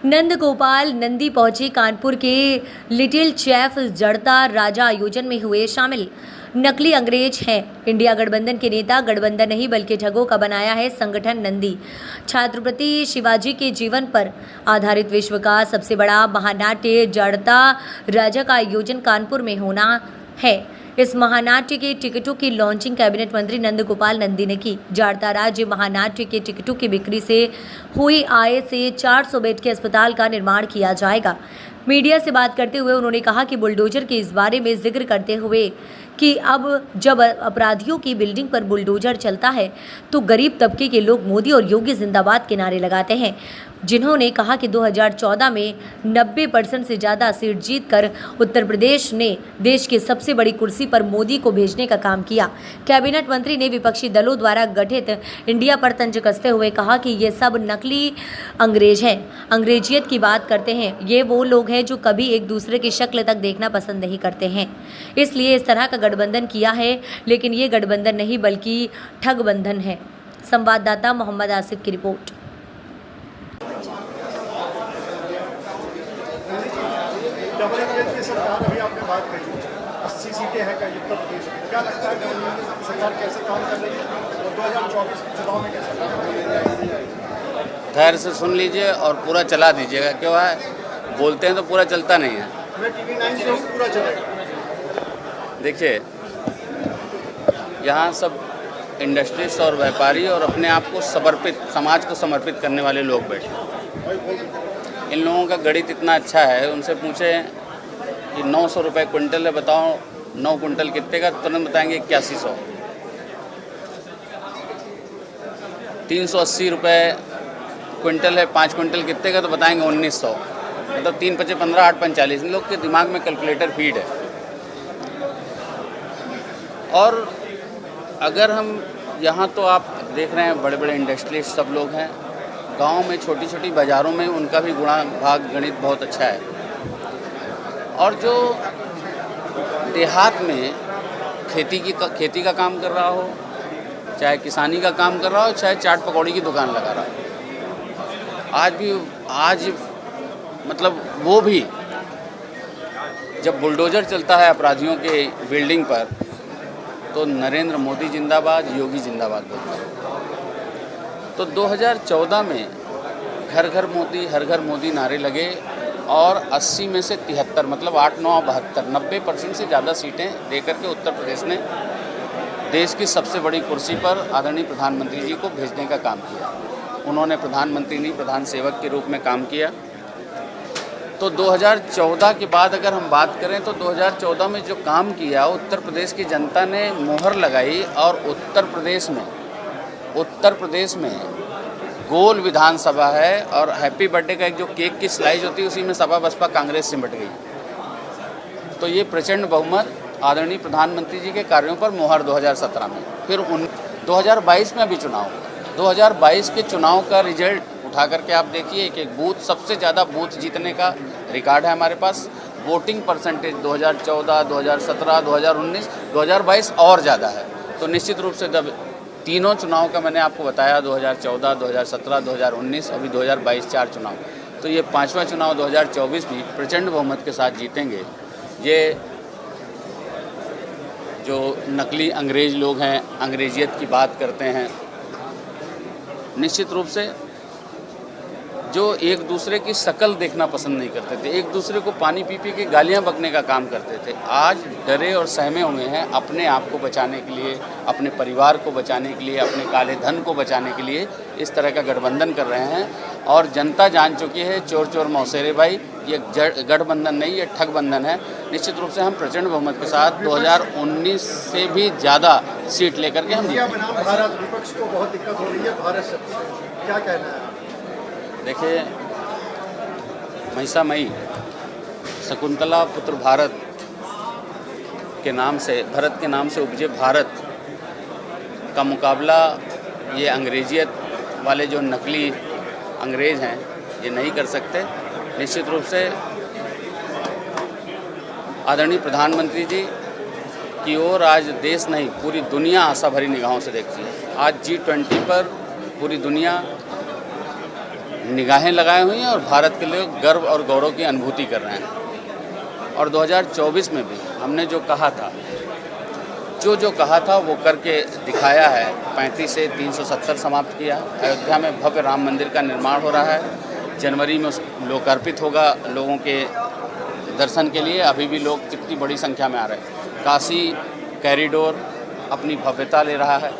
नंदगोपाल नंदी पहुंचे कानपुर के little chaff जड़ता राजा आयोजन में हुए शामिल। नकली अंग्रेज हैं इंडिया गठबंधन के नेता, गठबंधन नहीं बल्कि ठगों का बनाया है संगठन नंदी। छत्रपति शिवाजी के जीवन पर आधारित विश्व का सबसे बड़ा महानाट्य जड़ता राजा का आयोजन कानपुर में होना है। इस महानाट्य के टिकटों की लॉन्चिंग कैबिनेट मंत्री नंदगोपाल नंदी ने की। जाड़ता राज्य महानाट्य के टिकटों की बिक्री से हुई आय से 400 बेड के अस्पताल का निर्माण किया जाएगा। मीडिया से बात करते हुए उन्होंने कहा कि बुलडोजर के इस बारे में जिक्र करते हुए कि अब जब अपराधियों की बिल्डिंग पर बुलडोजर चलता है तो गरीब तबके के लोग मोदी और योगी जिंदाबाद के नारे लगाते हैं। जिन्होंने कहा कि 2014 में 90% से ज़्यादा सीट जीतकर उत्तर प्रदेश ने देश की सबसे बड़ी कुर्सी पर मोदी को भेजने का काम किया। कैबिनेट मंत्री ने विपक्षी दलों द्वारा गठित इंडिया पर तंज कसते हुए कहा कि ये सब नकली अंग्रेज हैं, अंग्रेजियत की बात करते हैं। ये वो लोग हैं जो कभी एक दूसरे की शक्ल तक देखना पसंद नहीं करते हैं, इसलिए इस तरह का गठबंधन किया है, लेकिन ये गठबंधन नहीं बल्कि ठगबंधन है। संवाददाता मोहम्मद आसिफ की रिपोर्ट। डबल इंजन की सरकार अभी आपने बात करी, 80 सीटें हैं का उत्तर प्रदेश। क्या लगता है डबल इंजन की सरकार कैसे काम कर रही है और 2024 के चुनाव में कैसे काम कर रही है? खैर से सुन लीजिए और पूरा चला दीजिएगा। क्यों है, बोलते हैं तो पूरा चलता नहीं है। मैं TV9 से पूरा चलेगा। देखिए, यहाँ सब इंडस्ट्रिस्ट और व्यापारी और अपने आप को समर्पित, समाज को समर्पित करने वाले लोग बैठे। इन लोगों का गणित इतना अच्छा है, उनसे पूछें कि 900 रुपये क्विंटल है, बताओ 9 क्विंटल कितने का, तुरंत बताएंगे 8100। 380 रुपये क्विंटल है, 5 क्विंटल कितने का, तो बताएंगे 1900। मतलब 3 × 5 = 15, 8 × 5 = 40। इन लोग के दिमाग में कैलकुलेटर फीड है। और अगर हम यहाँ, तो आप देख रहे हैं बड़े बड़े इंडस्ट्रियलिस्ट सब लोग हैं। गांव में छोटी छोटी बाज़ारों में उनका भी गुणा भाग गणित बहुत अच्छा है। और जो देहात में खेती का काम कर रहा हो, चाहे किसानी का काम कर रहा हो, चाहे चाट पकौड़ी की दुकान लगा रहा हो, आज मतलब वो भी जब बुलडोज़र चलता है अपराधियों के बिल्डिंग पर, तो नरेंद्र मोदी जिंदाबाद, योगी जिंदाबाद बोलते हैं। तो 2014 में घर घर मोदी, हर घर मोदी नारे लगे और 80 में से 73, मतलब 8, 9, 72, 90% से ज़्यादा सीटें देकर के उत्तर प्रदेश ने देश की सबसे बड़ी कुर्सी पर आदरणीय प्रधानमंत्री जी को भेजने का काम किया। उन्होंने प्रधानमंत्री नहीं, प्रधान सेवक के रूप में काम किया। तो 2014 के बाद अगर हम बात करें तो 2014 में जो काम किया, उत्तर प्रदेश की जनता ने मोहर लगाई। और उत्तर प्रदेश में गोल विधानसभा है और हैप्पी बर्थडे का एक जो केक की स्लाइस होती है, उसी में सपा बसपा कांग्रेस सिमट गई। तो ये प्रचंड बहुमत आदरणीय प्रधानमंत्री जी के कार्यों पर मोहर 2017 में। फिर 2022 में अभी चुनाव, 2022 के चुनाव का रिजल्ट उठा करके आप देखिए, एक बूथ, सबसे ज़्यादा बूथ जीतने का रिकॉर्ड है हमारे पास। वोटिंग परसेंटेज 2014, 2017, 2019, 2022 और ज़्यादा है। तो निश्चित रूप से जब तीनों चुनाव का मैंने आपको बताया, 2014, 2017, 2019, अभी 2022, 4 चुनाव, तो ये 5वां चुनाव 2024 भी प्रचंड बहुमत के साथ जीतेंगे। ये जो नकली अंग्रेज लोग हैं, अंग्रेजियत की बात करते हैं, निश्चित रूप से जो एक दूसरे की शक्ल देखना पसंद नहीं करते थे, एक दूसरे को पानी पी के गालियां बकने का काम करते थे, आज डरे और सहमे हुए हैं अपने आप को बचाने के लिए, अपने परिवार को बचाने के लिए, अपने काले धन को बचाने के लिए इस तरह का गठबंधन कर रहे हैं। और जनता जान चुकी है, चोर चोर मौसेरे भाई, ये गठबंधन नहीं, ये ठगबंधन है। निश्चित रूप से हम प्रचंड बहुमत के साथ 2019 से भी ज़्यादा सीट लेकर के हम भारत विपक्ष को बहुत दिक्कत हो रही है भारत से, क्या कहना है? देखिए, महिषामयी शकुंतला पुत्र भारत के नाम से, भरत के नाम से उपजे भारत का मुकाबला ये अंग्रेजियत वाले जो नकली अंग्रेज हैं, ये नहीं कर सकते। निश्चित रूप से आदरणीय प्रधानमंत्री जी की ओर आज देश नहीं, पूरी दुनिया आशा भरी निगाहों से देखती है। आज G20 पर पूरी दुनिया निगाहें लगाए हुई हैं और भारत के लिए गर्व और गौरव की अनुभूति कर रहे हैं। और 2024 में भी हमने जो कहा था वो करके दिखाया है। 35 से 370 समाप्त किया। अयोध्या में भव्य राम मंदिर का निर्माण हो रहा है। जनवरी में लोकार्पित होगा लोगों के दर्शन के लिए। अभी भी लोग कितनी बड़ी संख्या में आ रहे हैं। काशी कॉरिडोर अपनी भव्यता ले रहा है।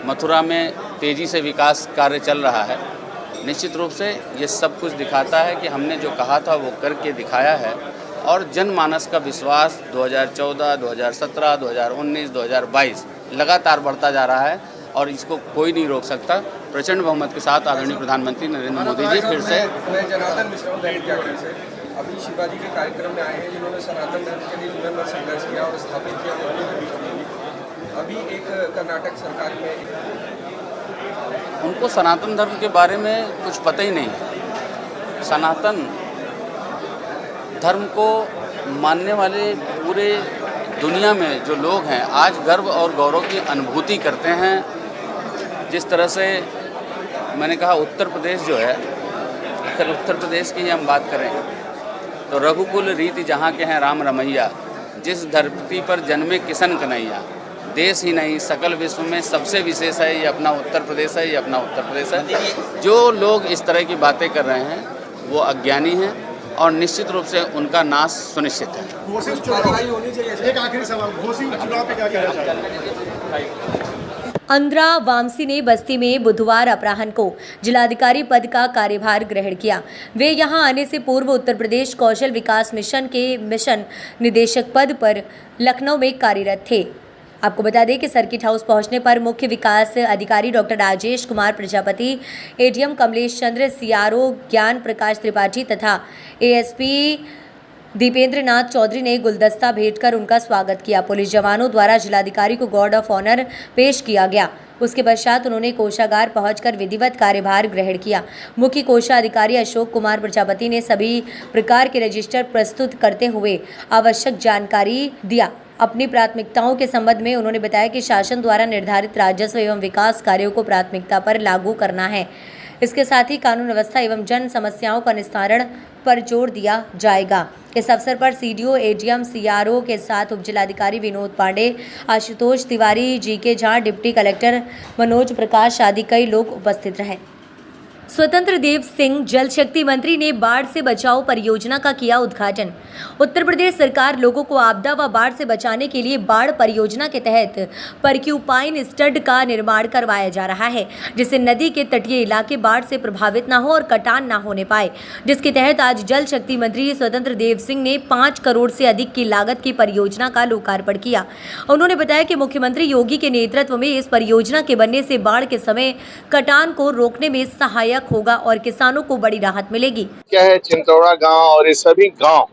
मथुरा में तेज़ी से विकास कार्य चल रहा है। निश्चित रूप से ये सब कुछ दिखाता है कि हमने जो कहा था वो करके दिखाया है। और जनमानस का विश्वास 2014, 2017, 2019, 2022 लगातार बढ़ता जा रहा है और इसको कोई नहीं रोक सकता। प्रचंड बहुमत के साथ आदरणीय प्रधानमंत्री नरेंद्र मोदी जी फिर से। मैं जनार्दन मिश्रा हूं, दैनिक जागरण से। अभी शिवाजी के कार्यक्रम में आए हैं जिन्होंने सनातन धर्म के लिए जीवन भर संघर्ष किया और स्थापित किया। अभी एक कर्नाटक सरकार में उनको सनातन धर्म के बारे में कुछ पता ही नहीं है। सनातन धर्म को मानने वाले पूरे दुनिया में जो लोग हैं आज गर्व और गौरव की अनुभूति करते हैं। जिस तरह से मैंने कहा उत्तर प्रदेश जो है, अगर उत्तर प्रदेश की हम बात करें तो रघुकुल रीति जहाँ के हैं राम रमैया, जिस धरती पर जन्मे किशन कन्हैया, देश ही नहीं सकल विश्व में सबसे विशेष है ये अपना उत्तर प्रदेश है, ये अपना उत्तर प्रदेश है। जो लोग इस तरह की बातें कर रहे हैं वो अज्ञानी हैं और निश्चित रूप से उनका नाश सुनिश्चित है। एक आखिरी सवाल, घोसी चुनाव पे क्या कहना चाहते हैं? अंद्रा वामसी ने बस्ती में बुधवार अपराह्न को जिलाधिकारी पद का कार्यभार ग्रहण किया। वे यहां आने से पूर्व उत्तर प्रदेश कौशल विकास मिशन के मिशन निदेशक पद पर लखनऊ में कार्यरत थे। आपको बता दें कि सर्किट हाउस पहुंचने पर मुख्य विकास अधिकारी डॉक्टर राजेश कुमार प्रजापति, एडीएम कमलेश चंद्र, सीआरओ ज्ञान प्रकाश त्रिपाठी तथा एएसपी दीपेंद्र नाथ चौधरी ने गुलदस्ता भेंटकर उनका स्वागत किया। पुलिस जवानों द्वारा जिलाधिकारी को गार्ड ऑफ ऑनर पेश किया गया। उसके पश्चात उन्होंने कोषागार पहुंचकर विधिवत कार्यभार ग्रहण किया। मुख्य कोषाधिकारी अशोक कुमार प्रजापति ने सभी प्रकार के रजिस्टर प्रस्तुत करते हुए आवश्यक जानकारी दिया। अपनी प्राथमिकताओं के संबंध में उन्होंने बताया कि शासन द्वारा निर्धारित राजस्व एवं विकास कार्यों को प्राथमिकता पर लागू करना है। इसके साथ ही कानून व्यवस्था एवं जन समस्याओं का निस्तारण पर जोर दिया जाएगा। इस अवसर पर सीडीओ, एडीएम, सीआरओ के साथ उप जिलाधिकारी Vinod Pandey, Ashutosh Tiwari, GK Jha, deputy collector Manoj Prakash आदि कई लोग उपस्थित रहे। स्वतंत्र देव सिंह जल शक्ति मंत्री ने बाढ़ से बचाओ परियोजना का किया उद्घाटन। उत्तर प्रदेश सरकार लोगों को आपदा व बाढ़ से बचाने के लिए बाढ़ परियोजना के तहत परक्यूपाइन स्टड का निर्माण करवाया जा रहा है, जिससे नदी के तटीय इलाके बाढ़ से प्रभावित न हो और कटान न होने पाए। जिसके तहत आज जल शक्ति मंत्री स्वतंत्र देव सिंह ने 5 करोड़ से अधिक की लागत की परियोजना का लोकार्पण किया। उन्होंने बताया कि मुख्यमंत्री योगी के नेतृत्व में इस परियोजना के बनने से बाढ़ के समय कटान को रोकने में सहायक होगा और किसानों को बड़ी राहत मिलेगी। क्या है, चिंतौड़ा गांव और ये सभी गांव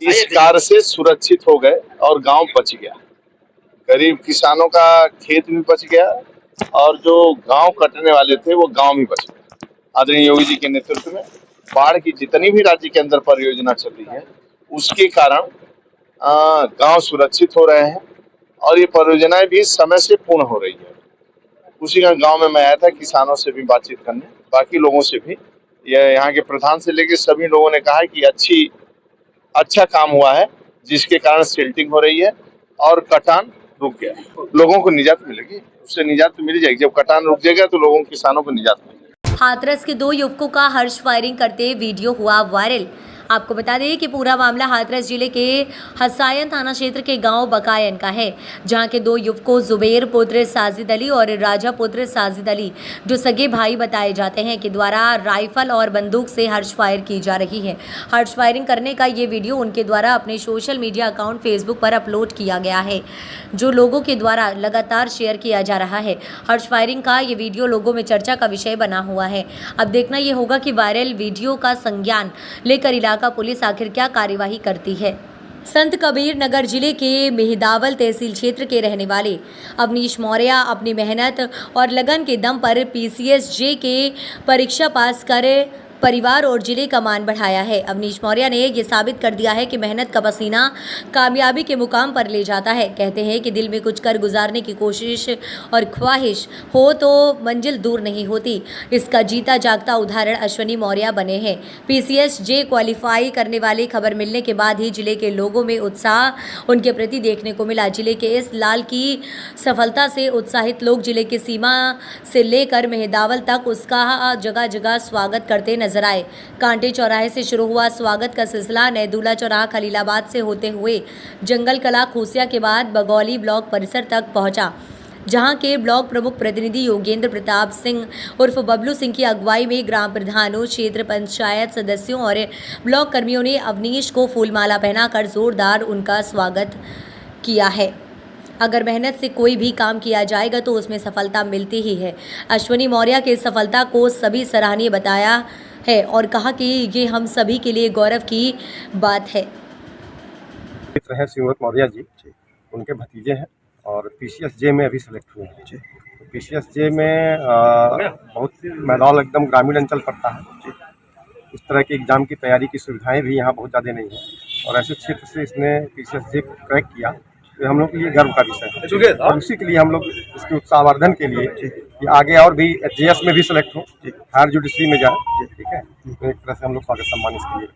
इस कार्य से सुरक्षित हो गए और गांव बच गया। गरीब किसानों का खेत भी बच गया और जो गांव कटने वाले थे वो गांव भी बच गए। आदरणीय योगी जी के नेतृत्व में बाढ़ की जितनी भी राज्य के अंदर परियोजना चल रही है उसके कारण गांव सुरक्षित हो रहे हैं और ये परियोजनाएं भी समय से पूर्ण हो रही है। उसी का गांव में मैं आया था किसानों से भी बातचीत करने, बाकी लोगों से भी। यहाँ के प्रधान से लेकर सभी लोगों ने कहा कि अच्छा काम हुआ है, जिसके कारण सिल्टिंग हो रही है और कटान रुक गया। लोगों को निजात मिलेगी, उससे निजात तो मिल जाएगी। जब कटान रुक जाएगा तो लोगों किसानों को निजात मिलेगी। हाथरस के 2 युवकों का हर्ष फायरिंग करते वीडियो हुआ वायरल। आपको बता दें कि पूरा मामला हाथरस जिले के हसायन थाना क्षेत्र के गांव बकायन का है, जहां के 2 युवकों जुबेर पुत्र साजिद अली और राजा पुत्र साजिद अली, जो सगे भाई बताए जाते हैं, के द्वारा राइफल और बंदूक से हर्ष फायर की जा रही है। हर्ष फायरिंग करने का ये वीडियो उनके द्वारा अपने सोशल मीडिया अकाउंट फेसबुक पर अपलोड किया गया है, जो लोगों के द्वारा लगातार शेयर किया जा रहा है। हर्ष फायरिंग का ये वीडियो लोगों में चर्चा का विषय बना हुआ है। अब देखना ये होगा कि वायरल वीडियो का संज्ञान लेकर इलाका पुलिस आखिर क्या कार्यवाही करती है। संत कबीर नगर जिले के मेहदावल तहसील क्षेत्र के रहने वाले अवनीश मौर्य अपनी मेहनत और लगन के दम पर PCSJ के परीक्षा पास कर परिवार और जिले का मान बढ़ाया है। अवनीश मौर्य ने ये साबित कर दिया है कि मेहनत का पसीना कामयाबी के मुकाम पर ले जाता है। कहते हैं कि दिल में कुछ कर गुजारने की कोशिश और ख्वाहिश हो तो मंजिल दूर नहीं होती। इसका जीता जागता उदाहरण अश्वनी मौर्य बने हैं। PCSJ क्वालिफाई करने वाली खबर मिलने के बाद ही जिले के लोगों में उत्साह उनके प्रति देखने को मिला। जिले के इस लाल की सफलता से उत्साहित लोग जिले की सीमा से लेकर मेहदावल तक उसका जगह जगह स्वागत करते नजर आए। कांटे चौराहे से शुरू हुआ स्वागत का सिलसिला नैदुल्ला चौराहा खलीलाबाद से होते हुए जंगल कला खूसिया के बाद बगौली ब्लॉक परिसर तक पहुंचा, जहां के ब्लॉक प्रमुख प्रतिनिधि योगेंद्र प्रताप सिंह उर्फ बबलू सिंह की अगुवाई में ग्राम प्रधानों, क्षेत्र पंचायत सदस्यों और ब्लॉक कर्मियों ने अवनीश को फूलमाला पहनाकर जोरदार उनका स्वागत किया है। अगर मेहनत से कोई भी काम किया जाएगा तो उसमें सफलता मिलती ही है। अश्वनी मौर्य की सफलता को सभी सराहनीय बताया है और कहा कि ये हम सभी के लिए गौरव की बात है। मित्र हैं श्रीमती मौर्य जी, उनके भतीजे हैं और PCSJ में अभी सेलेक्ट हुए हैं। तो PCSJ में बहुत मैदान एकदम ग्रामीण अंचल पड़ता है। इस तरह के एग्ज़ाम की तैयारी की सुविधाएं भी यहाँ बहुत ज़्यादा नहीं है और ऐसे क्षेत्र से इसने PCSJ क्रैक किया, तो हम लोग के लिए गर्व का विषय है। और उसी के लिए हम लोग इसके उत्साहवर्धन के लिए कि आगे और भी JS में भी सेलेक्ट हो, हायर जुडिशरी में जाए, ठीक है। तो एक तरह से हम लोग स्वागत सम्मान इसके लिए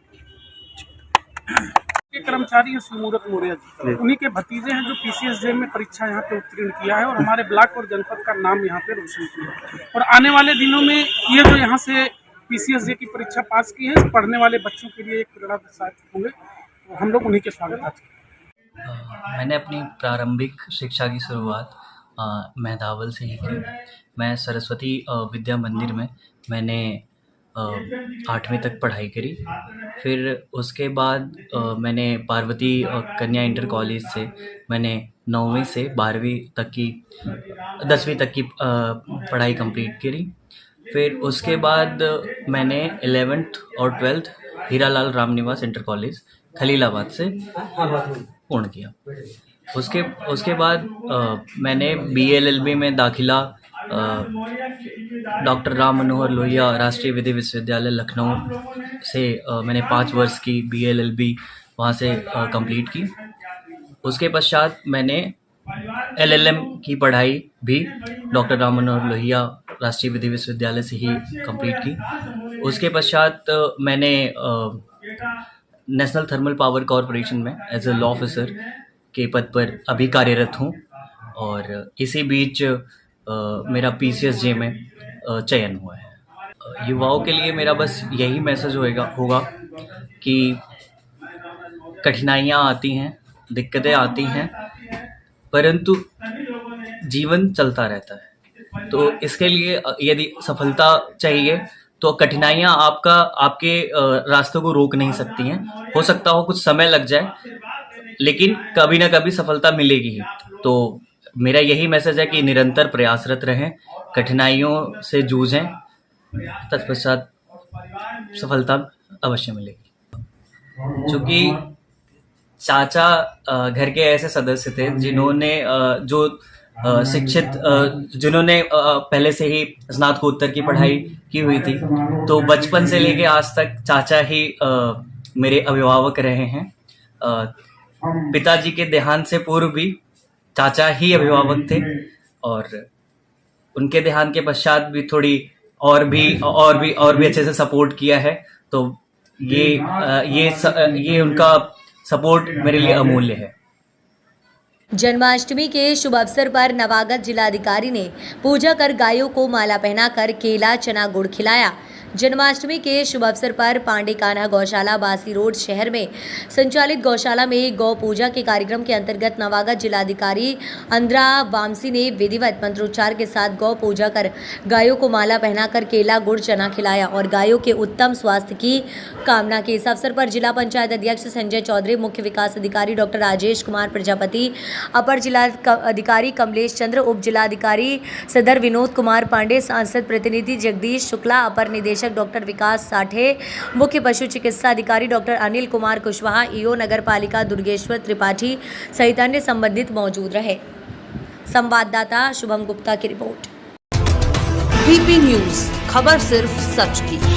के कर्मचारी हैं श्रीमूरत मौर्य जी, उन्हीं के भतीजे हैं जो PCSJ में परीक्षा यहाँ पे उत्तीर्ण किया है और हमारे ब्लॉक और जनपद का नाम यहाँ पे रोशन किया है। और आने वाले दिनों में ये जो यहाँ से PCSJ की परीक्षा पास की है, पढ़ने वाले बच्चों के लिए एक प्रेरणा साबित होंगे। तो हम लोग उन्हीं के स्वागत करते हैं। मैंने अपनी प्रारंभिक शिक्षा की शुरुआत मेहदावल से ही की। मैं सरस्वती विद्या मंदिर में मैंने 8वीं तक पढ़ाई करी। फिर उसके बाद मैंने पार्वती कन्या इंटर कॉलेज से मैंने 9वीं से 12वीं तक की 10वीं तक की पढ़ाई कंप्लीट करी। फिर उसके बाद मैंने 11th और 12th Hiralal Ramniwas inter college Khalilabad से पूर्ण किया। उसके बाद मैंने BLLB में दाखिला डॉक्टर राम मनोहर लोहिया राष्ट्रीय विधि विश्वविद्यालय लखनऊ से मैंने 5 वर्ष की BLLB वहाँ से कंप्लीट की। उसके पश्चात मैंने LLM की पढ़ाई भी डॉक्टर राम मनोहर लोहिया राष्ट्रीय विधि विश्वविद्यालय से ही कंप्लीट की। उसके पश्चात मैंने नेशनल थर्मल पावर कॉरपोरेशन में एज ए लॉ ऑफिसर के पद पर अभी कार्यरत हूँ और इसी बीच मेरा PCSJ में चयन हुआ है। युवाओं के लिए मेरा बस यही मैसेज होगा कि कठिनाइयाँ आती हैं, दिक्कतें आती हैं, परंतु जीवन चलता रहता है। तो इसके लिए यदि सफलता चाहिए तो कठिनाइयाँ आपके रास्तों को रोक नहीं सकती हैं। हो सकता हो कुछ समय लग जाए, लेकिन कभी ना कभी सफलता मिलेगी ही। तो मेरा यही मैसेज है कि निरंतर प्रयासरत रहें, कठिनाइयों से जूझें, तत्पश्चात सफलता अवश्य मिलेगी। क्योंकि चाचा घर के ऐसे सदस्य थे जिन्होंने जिन्होंने पहले से ही स्नातकोत्तर की पढ़ाई की हुई थी। तो बचपन से लेके आज तक चाचा ही मेरे अभिभावक रहे हैं। पिताजी के देहांत से पूर्व भी चाचा ही अभिभावक थे और उनके देहांत के पश्चात भी थोड़ी और भी अच्छे से सपोर्ट किया है। तो ये उनका सपोर्ट मेरे लिए अमूल्य है। जन्माष्टमी के शुभ अवसर पर नवागत जिलाधिकारी ने पूजा कर गायों को माला पहनाकर केला, चना, गुड़ खिलाया। जन्माष्टमी के शुभ अवसर पर पांडे कान्हा गौशाला बासी रोड शहर में संचालित गौशाला में गौ पूजा के कार्यक्रम के अंतर्गत नवागत जिलाधिकारी अंद्रा वामसी ने विधिवत मंत्रोच्चार के साथ गौ पूजा कर गायों को माला पहनाकर केला, गुड़, चना खिलाया और गायों के उत्तम स्वास्थ्य की कामना की। इस अवसर पर जिला पंचायत अध्यक्ष संजय चौधरी, मुख्य विकास अधिकारी डॉक्टर राजेश कुमार प्रजापति, अपर जिला अधिकारी कमलेश चंद्र, उप जिलाधिकारी सदर विनोद कुमार पांडे, सांसद प्रतिनिधि जगदीश शुक्ला, अपर निदेशक डॉक्टर विकास साठे, मुख्य पशु चिकित्सा अधिकारी डॉक्टर अनिल कुमार कुशवाहा, ईओ नगर पालिका दुर्गेश्वर त्रिपाठी सहित अन्य संबंधित मौजूद रहे। संवाददाता शुभम गुप्ता की रिपोर्ट। DP न्यूज, खबर सिर्फ सच की।